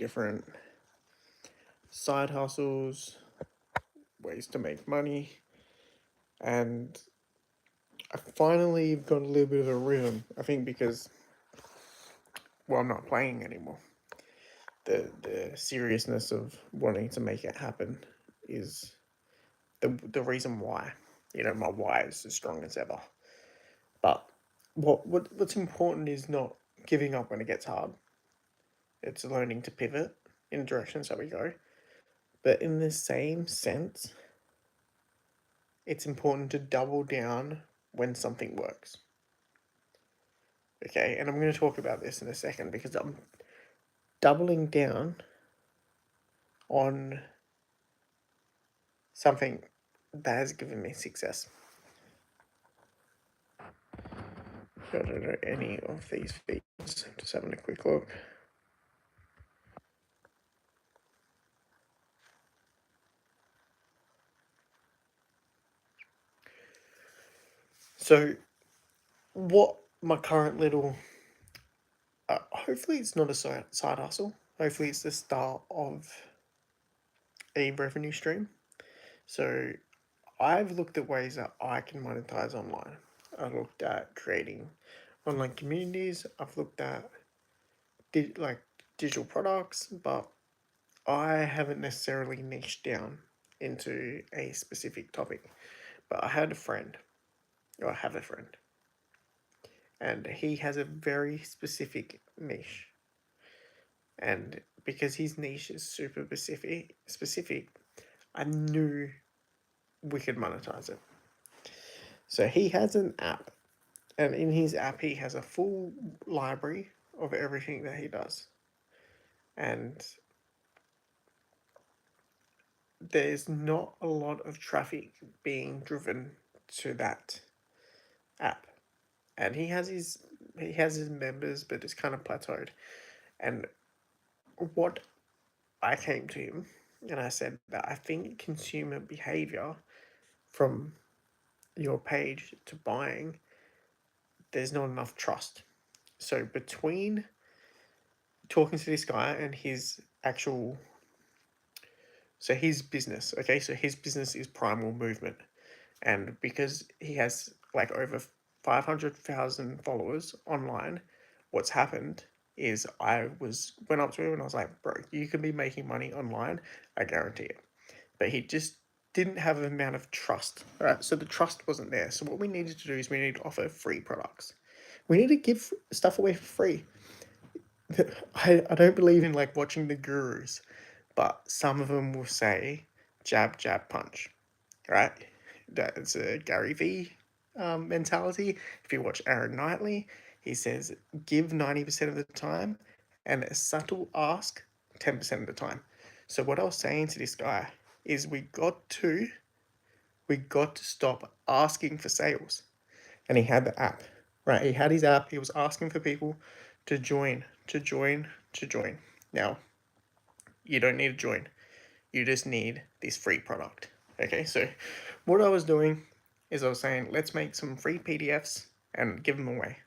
different side hustles, ways to make money, and I finally got a little bit of a rhythm. I think because, well, I'm not playing anymore. The seriousness of wanting to make it happen is the reason why. You know, my why is as strong as ever. But what's important is not giving up when it gets hard. It's learning to pivot in directions that we go. But in the same sense, it's important to double down when something works. Okay, and I'm going to talk about this in a second because I'm doubling down on something that has given me success. I don't know any of these feeds. Just having a quick look. So, what my current little hopefully it's not a side hustle. Hopefully it's the start of a revenue stream. So I've looked at ways that I can monetize online. I looked at creating online communities. I've looked at like digital products, but I haven't necessarily niched down into a specific topic. But I had a friend, or I have a friend, and he has a very specific niche. And because his niche is super specific, I knew we could monetize it. So he has an app, and in his app, he has a full library of everything that he does. And there's not a lot of traffic being driven to that app. And he has his members, but it's kind of plateaued. And what I came to him and I said that I think consumer behavior from your page to buying, there's not enough trust. So between talking to this guy and his actual, so his business, okay, so his business is Primal Movement, and because he has like over 500,000 followers online, what's happened is I went up to him and I was like, bro, you can be making money online, I guarantee it. But he just didn't have an amount of trust. All right, so the trust wasn't there. So what we needed to do is we need to offer free products. We need to give stuff away for free. I don't believe in like watching the gurus, but some of them will say jab, jab, punch, right? That's a Gary V mentality. If you watch Aaron Knightley, he says give 90% of the time and a subtle ask 10% of the time. So what I was saying to this guy is we got to stop asking for sales. And he had the app, right? He had his app. He was asking for people to join, to join, to join. Now, you don't need to join. You just need this free product. Okay, so what I was doing is I was saying, let's make some free PDFs and give them away.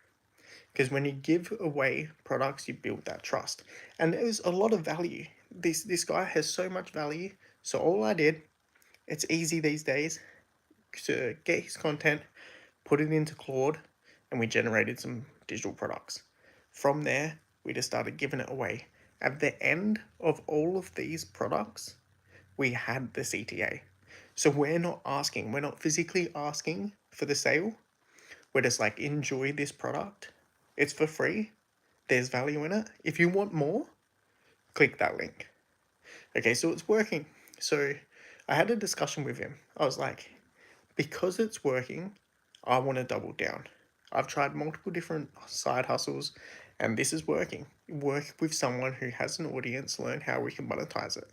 Because when you give away products, you build that trust. And there's a lot of value. This guy has so much value. So all I did, it's easy these days to get his content, put it into Claude, and we generated some digital products. From there, we just started giving it away. At the end of all of these products, we had the CTA. So we're not physically asking for the sale. We're just like, enjoy this product. It's for free. There's value in it. If you want more, click that link. Okay, so it's working. So I had a discussion with him. I was like, because it's working, I want to double down. I've tried multiple different side hustles and this is working. Work with someone who has an audience, learn how we can monetize it.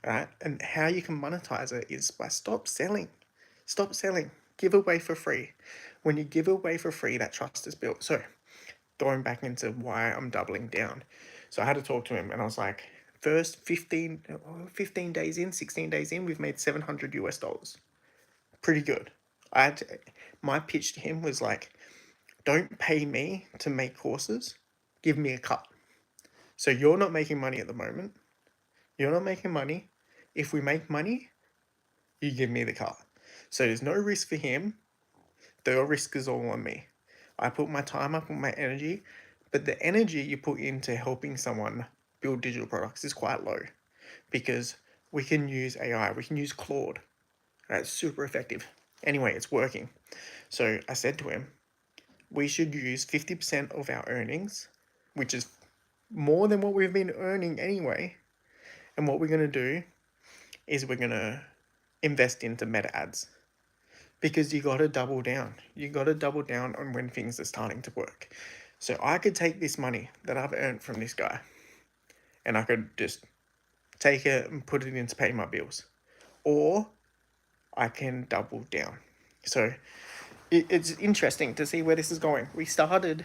All right? And how you can monetize it is by stop selling. Stop selling. Give away for free. When you give away for free, that trust is built. So, going back into why I'm doubling down. So, I had to talk to him and I was like, first 15 days in, 16 days in, we've made 700 US dollars. Pretty good. My pitch to him was like, don't pay me to make courses, give me a cut. So you're not making money at the moment. You're not making money. If we make money, you give me the car. So there's no risk for him. The risk is all on me. I put my time, I put my energy, but the energy you put into helping someone build digital products is quite low because we can use AI, we can use Claude. That's super effective. Anyway, it's working. So I said to him, we should use 50% of our earnings, which is more than what we've been earning anyway. And what we're going to do is we're going to invest into meta ads because you got to double down. You got to double down on when things are starting to work. So I could take this money that I've earned from this guy and I could just take it and put it in to pay my bills. Or I can double down. So it's interesting to see where this is going. We started,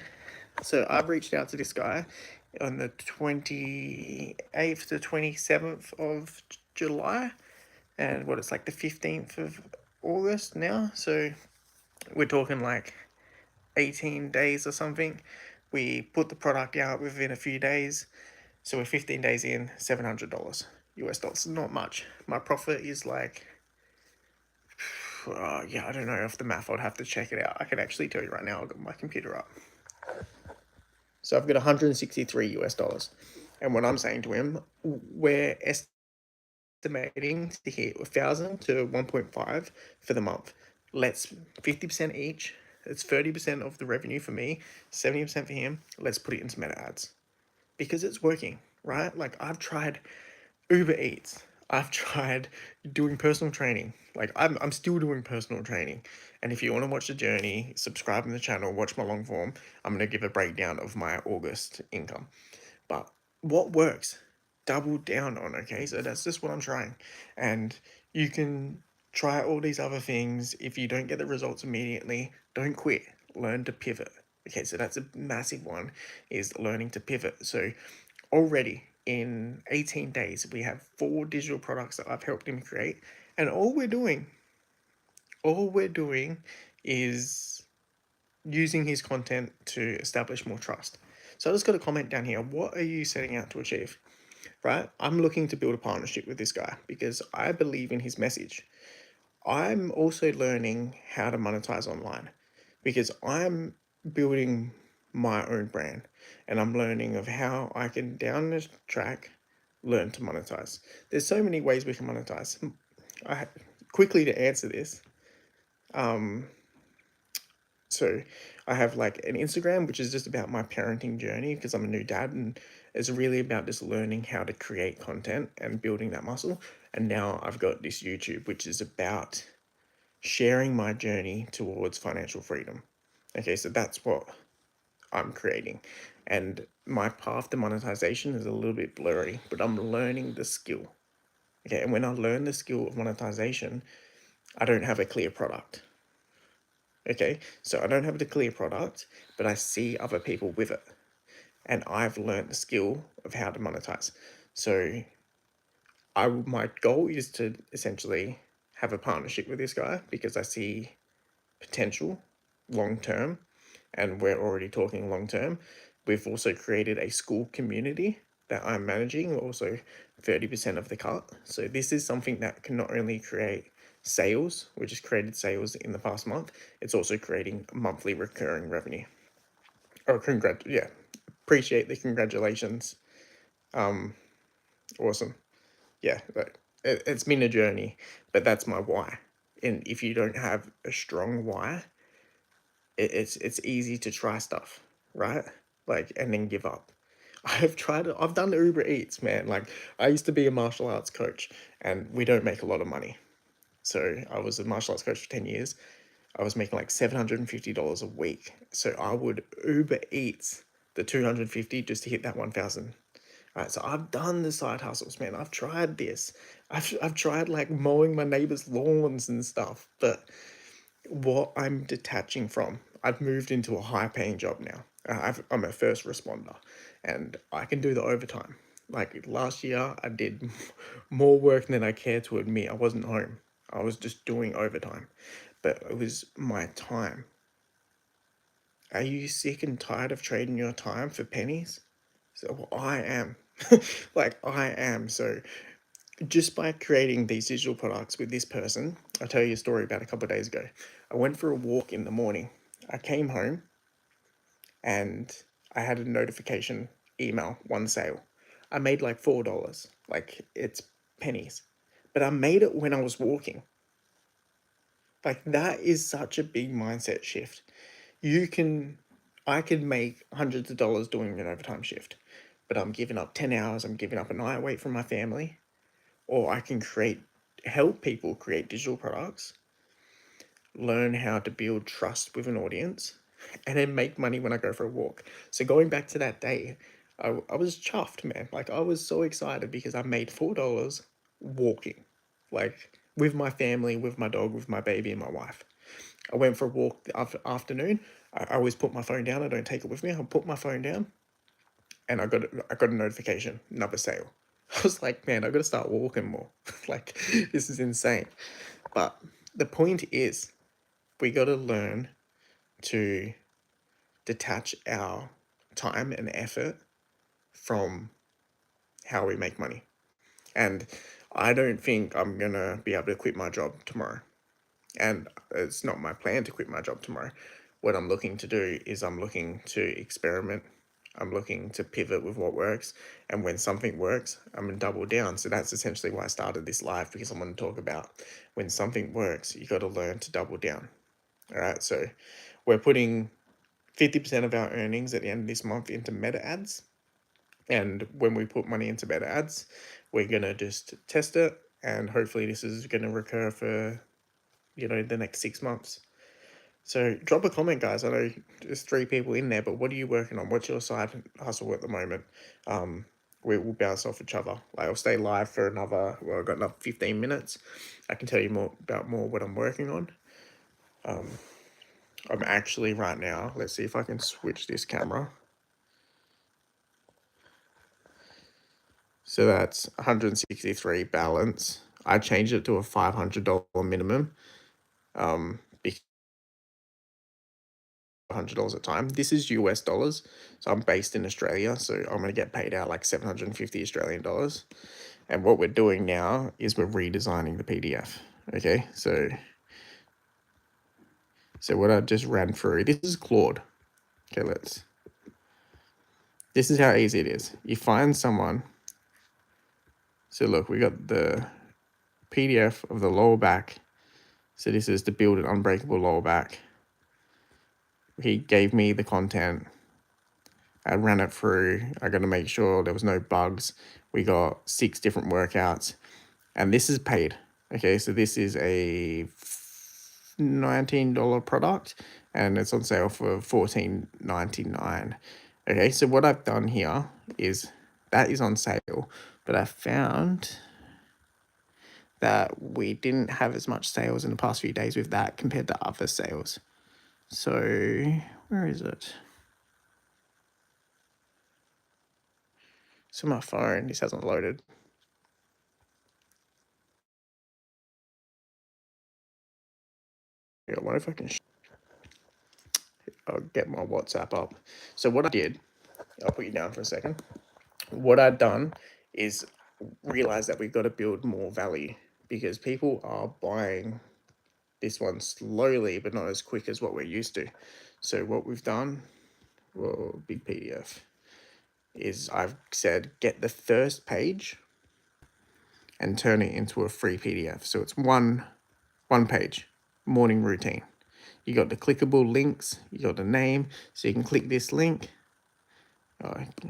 so I've reached out to this guy on the 28th to 27th of July, and what it's like the 15th of August now. So we're talking like 18 days or something. We put the product out within a few days. So we're 15 days in, $700 US dollars. Not much. My profit is like, yeah, I don't know off the math. I'd have to check it out. I can actually tell you right now. I've got my computer up. So I've got 163 US dollars. And what I'm saying to him, we're estimating to hit 1,000 to 1.5 for the month. Let's 50% each. It's 30% of the revenue for me, 70% for him. Let's put it into meta ads because it's working, right? Like I've tried Uber Eats. I've tried doing personal training. Like I'm still doing personal training. And if you want to watch the journey, subscribe to the channel, watch my long form. I'm going to give a breakdown of my August income. But what works? Double down on, okay? So that's just what I'm trying. And you can try all these other things. If you don't get the results immediately, don't quit. Learn to pivot. Okay, so that's a massive one, is learning to pivot. So already in 18 days, we have 4 digital products that I've helped him create. And all we're doing is using his content to establish more trust. So I just got a comment down here. What are you setting out to achieve? Right? I'm looking to build a partnership with this guy because I believe in his message. I'm also learning how to monetize online because I'm building my own brand and I'm learning of how I can down the track learn to monetize. There's so many ways we can monetize. I quickly to answer this. So I have like an Instagram, which is just about my parenting journey because I'm a new dad and it's really about just learning how to create content and building that muscle. And now I've got this YouTube, which is about sharing my journey towards financial freedom. Okay, so that's what I'm creating. And my path to monetization is a little bit blurry, but I'm learning the skill. Okay, and when I learn the skill of monetization, I don't have a clear product. Okay, so I don't have the clear product, but I see other people with it. And I've learned the skill of how to monetize. So my goal is to essentially have a partnership with this guy because I see potential long term, and we're already talking long term. We've also created a school community that I'm managing, also 30% of the cut. So this is something that can not only create sales, which has created sales in the past month, it's also creating monthly recurring revenue. Oh, yeah. Appreciate the congratulations. Awesome. Yeah, but it's been a journey, but that's my why. And if you don't have a strong why, it's easy to try stuff, right? Like and then give up. I've done Uber Eats, man. Like I used to be a martial arts coach and we don't make a lot of money. So I was a martial arts coach for 10 years. I was making like $750 a week. So I would Uber Eats the 250 just to hit that 1,000. Right, so I've done the side hustles, man. I've tried this. I've tried like mowing my neighbors' lawns and stuff, but what I'm detaching from. I've moved into a high paying job now. I'm a first responder and I can do the overtime. Like last year, I did more work than I care to admit. I wasn't home, I was just doing overtime, but it was my time. Are you sick and tired of trading your time for pennies? So I am. Like, I am. So just by creating these digital products with this person, I'll tell you a story about a couple of days ago. I went for a walk in the morning. I came home and I had a notification email, one sale. I made like $4. Like, it's pennies. But I made it when I was walking. Like, that is such a big mindset shift. You can, I could make hundreds of dollars doing an overtime shift, but I'm giving up 10 hours, I'm giving up a night away from my family, or I can help people create digital products, learn how to build trust with an audience, and then make money when I go for a walk. So going back to that day, I was chuffed, man. Like, I was so excited because I made $4 walking, like with my family, with my dog, with my baby and my wife. I went for a walk the afternoon. I always put my phone down. I don't take it with me. I put my phone down, and I got a notification, another sale. I was like, man, I got to start walking more. Like, this is insane. But the point is, we got to learn to detach our time and effort from how we make money. And I don't think I'm gonna be able to quit my job tomorrow. And it's not my plan to quit my job tomorrow. What I'm looking to do is I'm looking to experiment. I'm looking to pivot with what works. And when something works, I'm going to double down. So that's essentially why I started this live, because I'm going to talk about when something works, you got to learn to double down. All right. So we're putting 50% of our earnings at the end of this month into meta ads. And when we put money into meta ads, we're going to just test it. And hopefully this is going to recur for, the next 6 months. So drop a comment, guys. I know there's 3 people in there, but what are you working on? What's your side hustle at the moment? We'll bounce off each other. Like, I'll stay live for I've got another 15 minutes. I can tell you more what I'm working on. I'm actually right now, let's see if I can switch this camera. So that's 163 balance. I changed it to a $500 minimum. Because $100 a time. This is US dollars, so I'm based in Australia, so I'm gonna get paid out like 750 Australian dollars. And what we're doing now is we're redesigning the PDF. Okay, so what I just ran through, this is Claude. Okay, this is how easy it is. You find someone. So look, we got the PDF of the lower back. So this is to build an unbreakable lower back. He gave me the content. I ran it through. I got to make sure there was no bugs. We got 6 different workouts, and this is paid. Okay, so this is a $19 product, and it's on sale for $14.99. Okay, so what I've done here is that is on sale, but I found that we didn't have as much sales in the past few days with that compared to other sales. So where is it? So my phone, this hasn't loaded. Yeah, what if I can? I'll get my WhatsApp up. So what I did, I'll put you down for a second. What I've done is realize that we've got to build more value, because people are buying this one slowly, but not as quick as what we're used to. So what we've done, well, big PDF, is I've said get the first page and turn it into a free PDF. So it's one page, morning routine. You got the clickable links, you got the name, so you can click this link.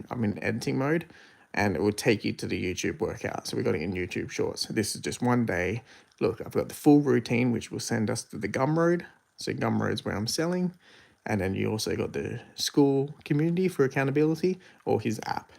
I'm in editing mode, and it will take you to the YouTube workout. So we got it in YouTube Shorts. This is just one day. Look, I've got the full routine, which will send us to the Gumroad. So Gumroad's where I'm selling. And then you also got the school community for accountability, or his app.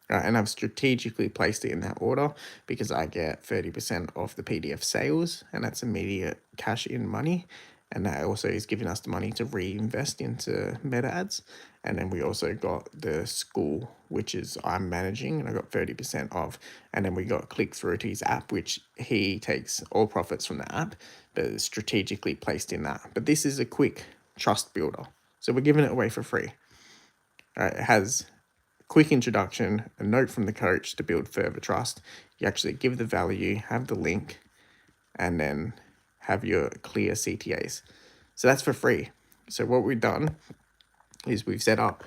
Right, and I've strategically placed it in that order because I get 30% off the PDF sales, and that's immediate cash in money. And that also is giving us the money to reinvest into meta ads. And then we also got the school, which is I'm managing, and I got 30% off. And then we got click through to his app, which he takes all profits from the app, but it's strategically placed in that. But this is a quick trust builder. So we're giving it away for free. All right, it has quick introduction, a note from the coach to build further trust. You actually give the value, have the link, and then have your clear CTAs. So that's for free. So what we've done is we've set up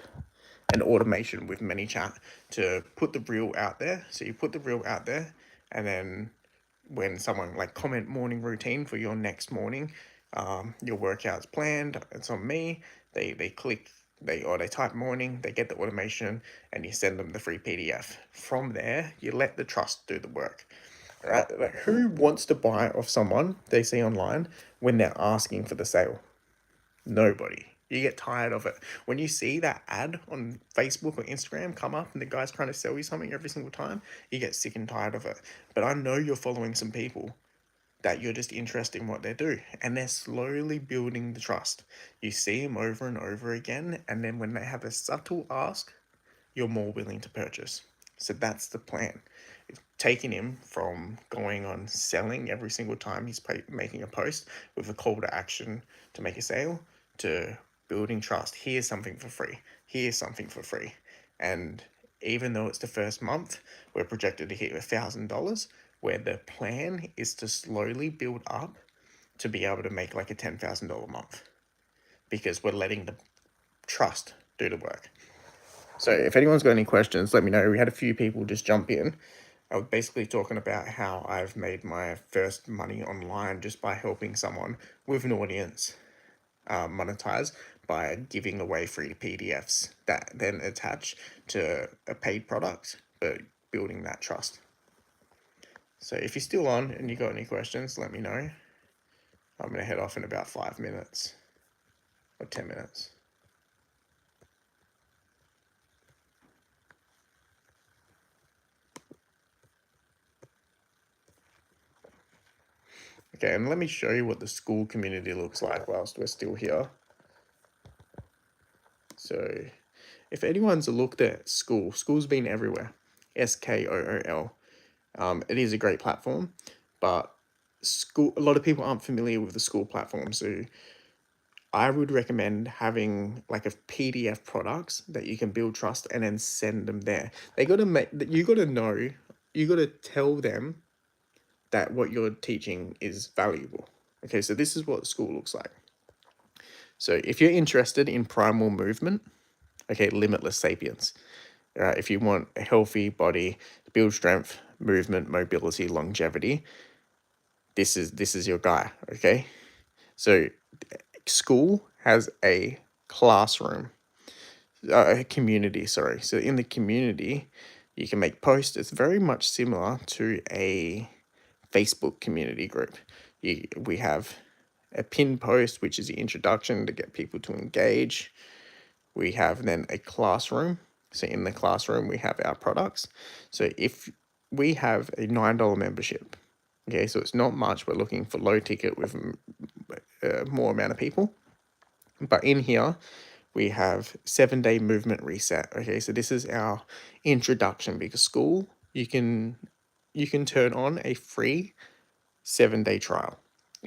an automation with ManyChat to put the reel out there. So you put the reel out there, and then when someone like comment morning routine for your next morning, your workout's planned, it's on me. They click, they type morning, they get the automation, and you send them the free PDF. From there, you let the trust do the work. Right? Like, who wants to buy off someone they see online when they're asking for the sale? Nobody. You get tired of it. When you see that ad on Facebook or Instagram come up and the guy's trying to sell you something every single time, you get sick and tired of it. But I know you're following some people that you're just interested in what they do, and they're slowly building the trust. You see them over and over again, and then when they have a subtle ask, you're more willing to purchase. So that's the plan. It's taking him from going on selling every single time he's making a post with a call to action to make a sale to building trust. Here's something for free. Here's something for free. And even though it's the first month, we're projected to hit $1,000, where the plan is to slowly build up to be able to make like a $10,000 month, because we're letting the trust do the work. So if anyone's got any questions, let me know. We had a few people just jump in. I was basically talking about how I've made my first money online just by helping someone with an audience monetize by giving away free PDFs that then attach to a paid product, but building that trust. So if you're still on and you got any questions, let me know. I'm going to head off in about 5 minutes or 10 minutes. Okay, and let me show you what the school community looks like whilst we're still here. So if anyone's looked at school's been everywhere. SKOOL. It is a great platform, but a lot of people aren't familiar with the school platform. So I would recommend having like a PDF products that you can build trust and then send them there. They got to make, you got to know, you got to tell them that what you're teaching is valuable. Okay, so this is what school looks like. So if you're interested in primal movement, okay, limitless sapiens. If you want a healthy body, build strength, movement, mobility, longevity, this is your guy. Okay, so school has a classroom, a community. Sorry, so in the community, you can make posts. It's very much similar to a Facebook community group. We have a pin post, which is the introduction to get people to engage. We have then a classroom. So in the classroom, we have our products. So if we have a $9 membership, okay, so it's not much. We're looking for low ticket with more amount of people. But in here, we have 7-day movement reset. Okay, so this is our introduction, because school, you can turn on a free 7-day trial.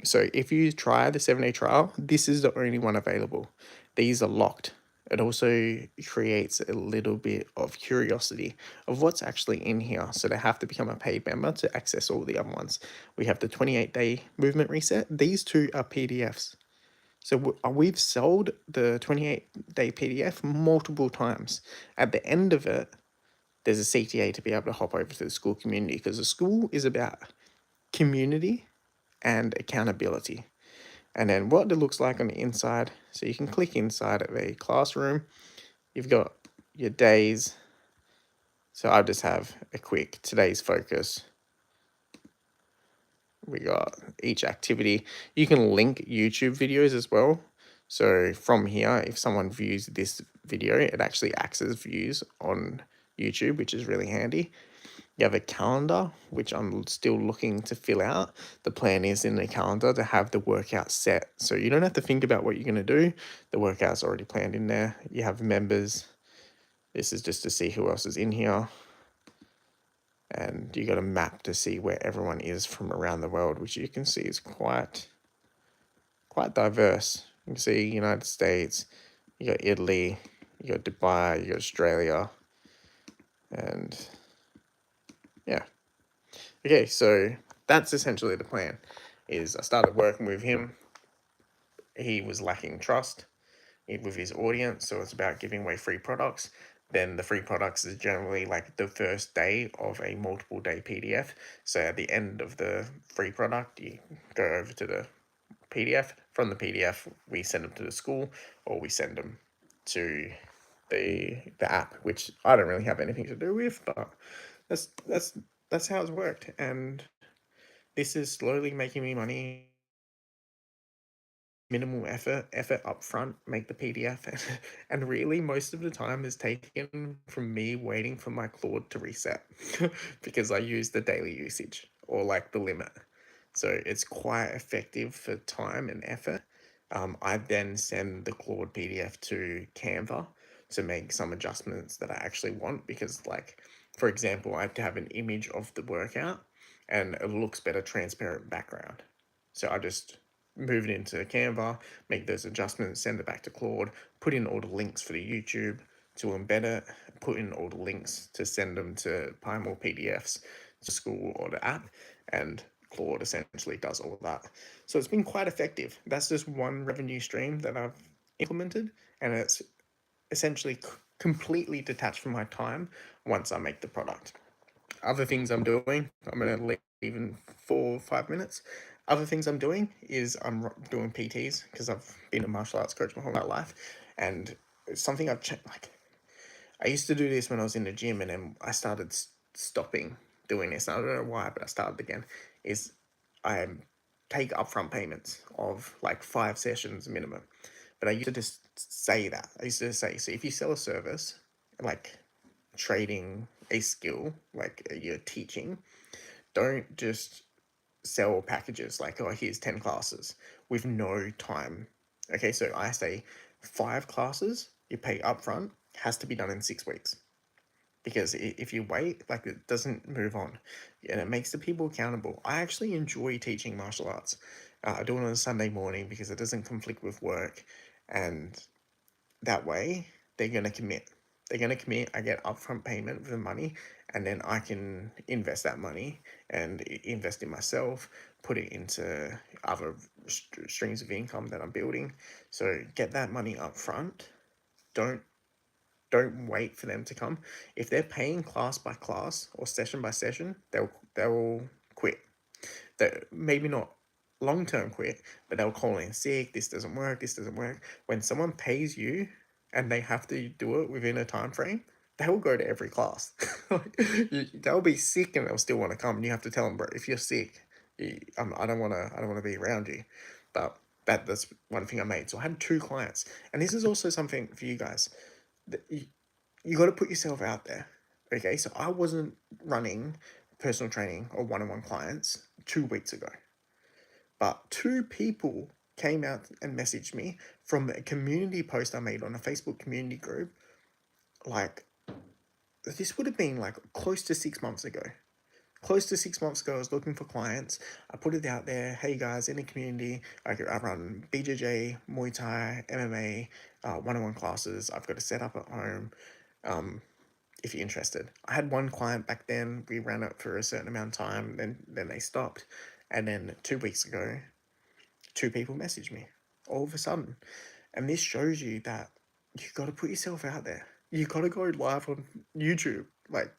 So if you try the 7-day trial, this is the only one available. These are locked. It also creates a little bit of curiosity of what's actually in here. So they have to become a paid member to access all the other ones. We have the 28-day movement reset. These two are PDFs. So we've sold the 28-day PDF multiple times. At the end of it, there's a CTA to be able to hop over to the school community, because the school is about community and accountability. And then what it looks like on the inside, so you can click inside of a classroom. You've got your days. So I'll just have a quick today's focus. We got each activity. You can link YouTube videos as well. So from here, if someone views this video, it actually acts as views on YouTube, which is really handy. You have a calendar, which I'm still looking to fill out. The plan is in the calendar to have the workout set. So you don't have to think about what you're going to do. The workout's already planned in there. You have members. This is just to see who else is in here. And you got a map to see where everyone is from around the world, which you can see is quite diverse. You can see United States, you got Italy, you got Dubai, you got Australia. And yeah. Okay, so that's essentially the plan. Is I started working with him. He was lacking trust with his audience, so it's about giving away free products. Then the free products is generally like the first day of a multiple day PDF. So at the end of the free product, you go over to the PDF. From the PDF, we send them to the school, or we send them to the app, which I don't really have anything to do with, but that's that's that's how it's worked. And this is slowly making me money, minimal effort up front, make the PDF, and really most of the time is taken from me waiting for my Claude to reset because I use the daily usage or like the limit. So it's quite effective for time and effort. I then send the Claude PDF to Canva to make some adjustments that I actually want because, like, for example, I have to have an image of the workout and it looks better transparent background. So I just move it into Canva, make those adjustments, send it back to Claude, put in all the links for the YouTube to embed it, put in all the links to send them to Pineapple PDFs to school or the app, and Claude essentially does all of that. So it's been quite effective. That's just one revenue stream that I've implemented, and it's essentially completely detached from my time once I make the product. Other things I'm doing, I'm going to leave in 4 or 5 minutes. Other things I'm doing is I'm doing PTs because I've been a martial arts coach my whole life, and it's something I've like. I used to do this when I was in the gym, and then I started stopping doing this. I don't know why, but I started again. Is I take upfront payments of like 5 sessions minimum, but I used to just say that. I used to say, so if you sell a service, like trading a skill, like you're teaching, don't just sell packages like, oh, here's 10 classes with no time. Okay, so I say 5 classes you pay upfront has to be done in 6 weeks. Because if you wait, like it doesn't move on, and it makes the people accountable. I actually enjoy teaching martial arts. I do it on a Sunday morning because it doesn't conflict with work, and that way they're going to commit. They're going to commit. I get upfront payment for the money, and then I can invest that money and invest in myself, put it into other streams of income that I'm building. So get that money up front. Don't don't wait for them to come. If they're paying class by class or session by session, they'll quit. That maybe not long term quit, but they'll call in sick. This doesn't work. This doesn't work. When someone pays you and they have to do it within a time frame, they will go to every class. They'll be sick and they'll still want to come. And you have to tell them, bro, if you're sick, I don't want to. I don't want to be around you. But that's one thing I made. So I had 2 clients, and this is also something for you guys. You got to put yourself out there. Okay, so I wasn't running personal training or one-on-one clients 2 weeks ago, but 2 people came out and messaged me from a community post I made on a Facebook community group. Like, this would have been like close to 6 months ago. Close to 6 months ago, I was looking for clients. I put it out there. Hey guys, in the community, I run BJJ, Muay Thai, MMA, one-on-one classes. I've got a setup at home. If you're interested. I had one client back then. We ran it for a certain amount of time. Then they stopped, and then 2 weeks ago, 2 people messaged me all of a sudden, and this shows you that you got to put yourself out there. You got to go live on YouTube. Like,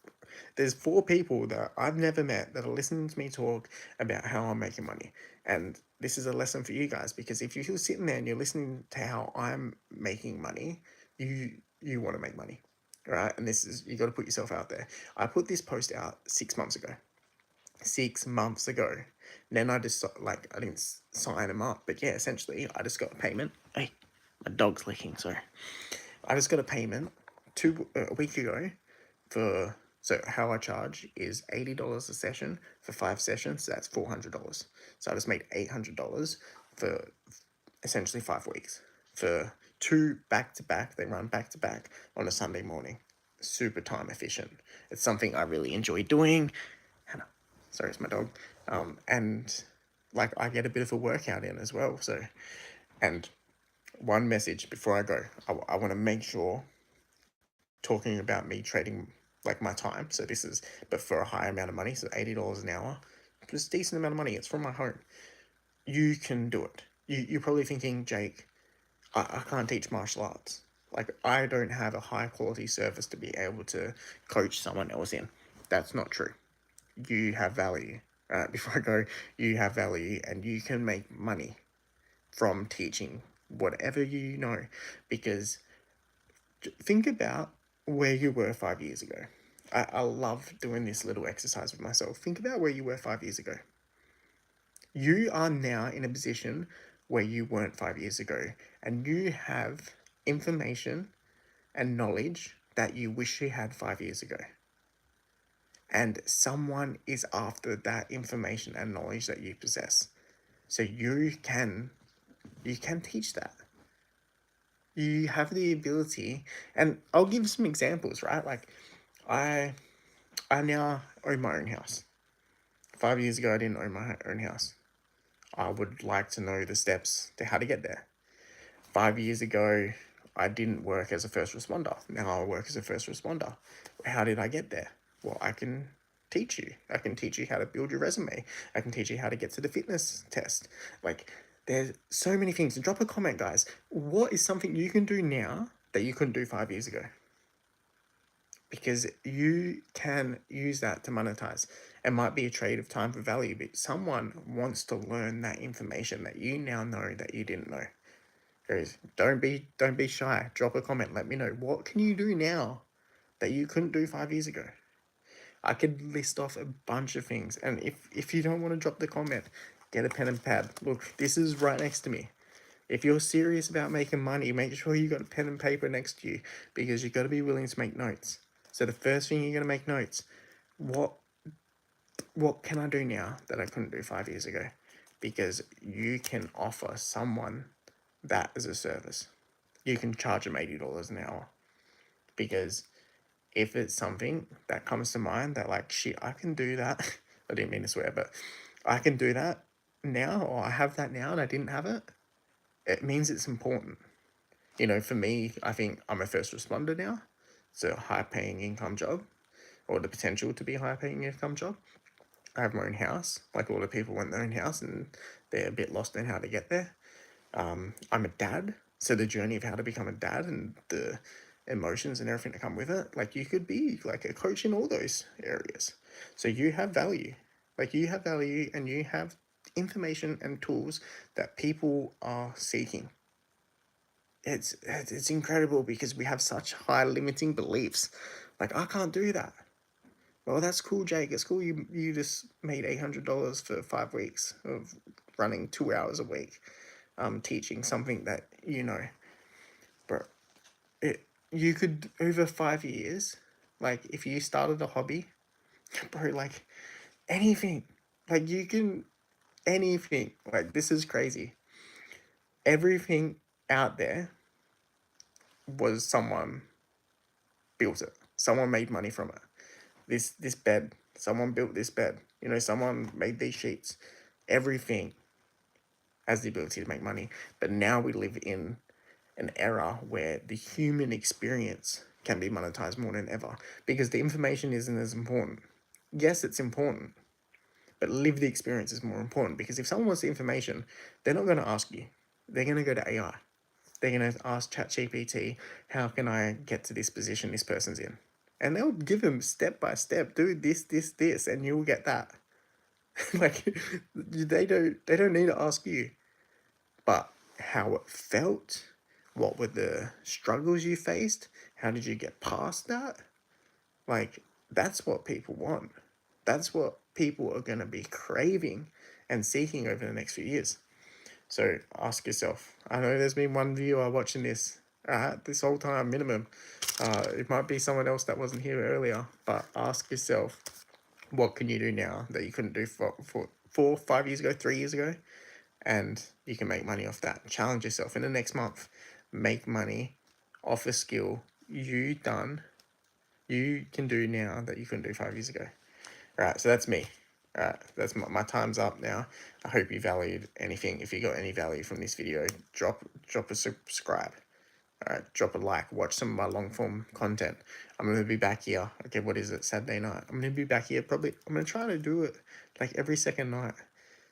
there's 4 people that I've never met that are listening to me talk about how I'm making money, and this is a lesson for you guys because if you're sitting there and you're listening to how I'm making money, you want to make money, right? And this is, you got to put yourself out there. I put this post out 6 months ago. 6 months ago. Then I just, like, I didn't sign them up, but yeah, essentially I just got a payment. Hey, my dog's licking, sorry. I just got a payment a week ago for, so how I charge is $80 a session for 5 sessions, so that's $400. So I just made $800 for essentially 5 weeks for 2 back-to-back. They run back-to-back on a Sunday morning. Super time efficient. It's something I really enjoy doing. Hannah, sorry, it's my dog. And like, I get a bit of a workout in as well. So, and one message before I go, I want to make sure, talking about me trading like my time. So this is, but for a higher amount of money, so $80 an hour, it's a decent amount of money. It's from my home. You can do it. You're probably thinking, Jake, I can't teach martial arts. Like, I don't have a high quality service to be able to coach someone else in. That's not true. You have value. Before I go, you have value and you can make money from teaching whatever you know. Because think about where you were 5 years ago. I love doing this little exercise with myself. Think about where you were 5 years ago. You are now in a position where you weren't 5 years ago, and you have information and knowledge that you wish you had 5 years ago. And someone is after that information and knowledge that you possess. So you can teach that. You have the ability, and I'll give some examples, right? Like I I now own my own house. 5 years ago I didn't own my own house. I would like to know the steps to how to get there. 5 years ago, I didn't work as a first responder. Now I work as a first responder. How did I get there? Well, I can teach you. I can teach you how to build your resume. I can teach you how to get to the fitness test. Like, there's so many things. Drop a comment, guys. What is something you can do now that you couldn't do 5 years ago? Because you can use that to monetize. It might be a trade of time for value, but someone wants to learn that information that you now know that you didn't know. Guys, don't be shy. Drop a comment. Let me know, what can you do now that you couldn't do 5 years ago? I could list off a bunch of things, and if you don't want to drop the comment, get a pen and pad. Look, this is right next to me. If you're serious about making money, make sure you got a pen and paper next to you, because you got to be willing to make notes. So the first thing you're gonna make notes. What can I do now that I couldn't do 5 years ago? Because you can offer someone that as a service. You can charge them $80 an hour, because if it's something that comes to mind that, like, shit, I can do that. I didn't mean to swear, but I can do that now, or I have that now and I didn't have it. It means it's important. For me, I think I'm a first responder now. It's a high paying income job, or the potential to be a high paying income job. I have my own house. Like, a lot of people want their own house and they're a bit lost in how to get there. I'm a dad, so the journey of how to become a dad and the emotions and everything that come with it, like, you could be like a coach in all those areas. So you have value. Like, you have value and you have information and tools that people are seeking. It's incredible, because we have such high limiting beliefs. Like, I can't do that. Well, that's cool, Jake. It's cool you just made $800 for 5 weeks of running 2 hours a week, teaching something that you know. But you could, over 5 years, like, if you started a hobby, bro, like, anything, like, you can, anything. Like, this is crazy. Everything out there was someone built it. Someone made money from it. This bed, someone built this bed. Someone made these sheets. Everything has the ability to make money. But now we live in an era where the human experience can be monetized more than ever, because the information isn't as important. Yes, it's important, but live the experience is more important, because if someone wants the information, they're not going to ask you. They're going to go to AI. They're going to ask ChatGPT, how can I get to this position this person's in? And they'll give them step by step, do this, and you'll get that. Like, they don't need to ask you. But how it felt, what were the struggles you faced, how did you get past that? Like, that's what people want. That's what people are going to be craving and seeking over the next few years. So ask yourself. I know there's been one viewer watching this whole time minimum. It might be someone else that wasn't here earlier, but ask yourself, what can you do now that you couldn't do for 4, 5 years ago, 3 years ago? And you can make money off that. Challenge yourself in the next month. Make money off a skill you can do now that you couldn't do 5 years ago. All right, so that's me. All right, that's my time's up now. I hope you valued anything. If you got any value from this video, drop a subscribe. Drop a like, watch some of my long form content. I'm gonna be back here. Okay, what is it? Saturday night. I'm gonna be back here probably. I'm gonna try to do it like every second night.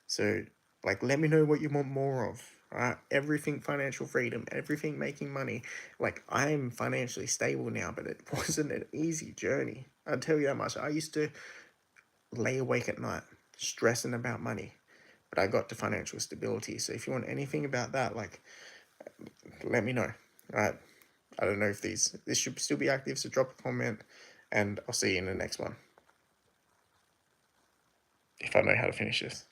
So like, let me know what you want more of. Right? Everything financial freedom, everything making money. Like, I'm financially stable now, but it wasn't an easy journey. I'll tell you that much. I used to lay awake at night stressing about money, but I got to financial stability. So if you want anything about that, like, let me know. Right? I don't know if this should still be active, so drop a comment, and I'll see you in the next one. If I know how to finish this.